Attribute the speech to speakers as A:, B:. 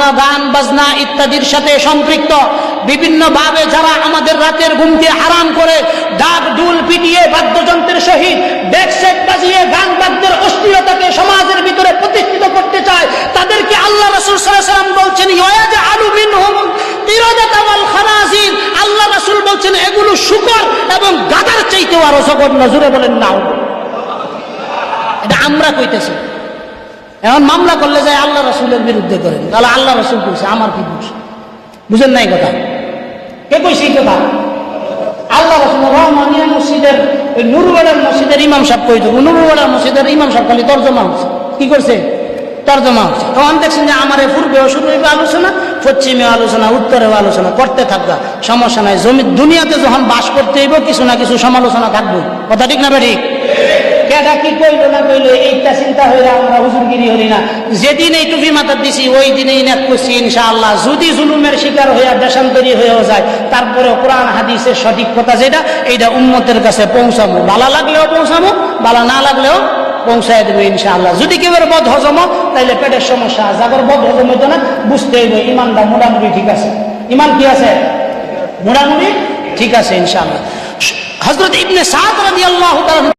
A: পড়াশোনা, গান বাজনা ইত্যাদির সাথে সম্পৃক্ত, বিভিন্নভাবে যারা আমাদের রাতের ঘুমকে হারাম করে ডাক ডুল পিটিয়ে বাদ্যযন্ত্রের সহিত ডেকসেট বাজিয়ে গান বাদ্যের অশ্লীলতাকে সমাজের ভিতরে প্রতিষ্ঠিত করতে চায়, তাদেরকে আল্লাহ রাসূল সাল্লাল্লাহু আলাইহি ওয়াসাল্লাম বলছেন ইয়াজআলু মিনহুম কিরাদাতা ওয়াল খানাজির। আল্লাহ রাসূল বলছেন এগুলো শূকর এবং গাধার চাইতেও আরো জঘন্য। জোরে বলেন না। এটা আমরা কইতেছি। এখন মামলা করলে যায় আল্লাহ রাসূলের বিরুদ্ধে করেন, তাহলে আল্লাহ রাসূল কইছে, আমার কি দোষ? বুঝেন নাই কথা? কে কইছে এই কথা? আল্লাহ রাসূল। রহমানিয়া মসজিদের ওই নুরুওয়ালার মসজিদের ইমাম সাহেব কইতো, নুরুওয়ালার মসজিদের ইমাম সাহেব খালি তরজমা হচ্ছে। কি করছে? তরজমা হচ্ছে। তখন দেখছেন যে আমার পূর্বেও শুরু হইবে আলোচনা, পশ্চিমেও আলোচনা, উত্তরেও আলোচনা, করতে থাকবা, সমস্যা নাই। জমি দুনিয়াতে যখন বাস করতে হইব কিছু না কিছু সমালোচনা থাকবে। কথা ঠিক না বেঠিক? কেডা কি কইলো না কইলো এইটা চিন্তা হইলে আমরা হুজুরগিরি হই না। যেদিন এই টুপি মাথা দিছি ওই দিনেই নেক করছি ইনশাআল্লাহ। যদি জুলুমের শিকার হইয়া দেশান্তরী হয়েও যায়, তারপরে কোরআন হাদিসের সঠিক কথা যেটা, এইটা উম্মতের কাছে পৌঁছাবো। ভালো লাগলেও পৌঁছাবো, ভালো না লাগলেও পৌঁছায় দেবো ইনশাআল্লাহ। যদি কেউ বদ হজম তাইলে পেটের সমস্যা, যাদের বদ হজম হইতো না বুঝতে হইব ইমানটা মোটামুটি ঠিক আছে। ইমান কি আছে? মোটামুটি ঠিক আছে ইনশাআল্লাহ। হযরত ইবনে সাদ রাদিয়াল্লাহু তাআলা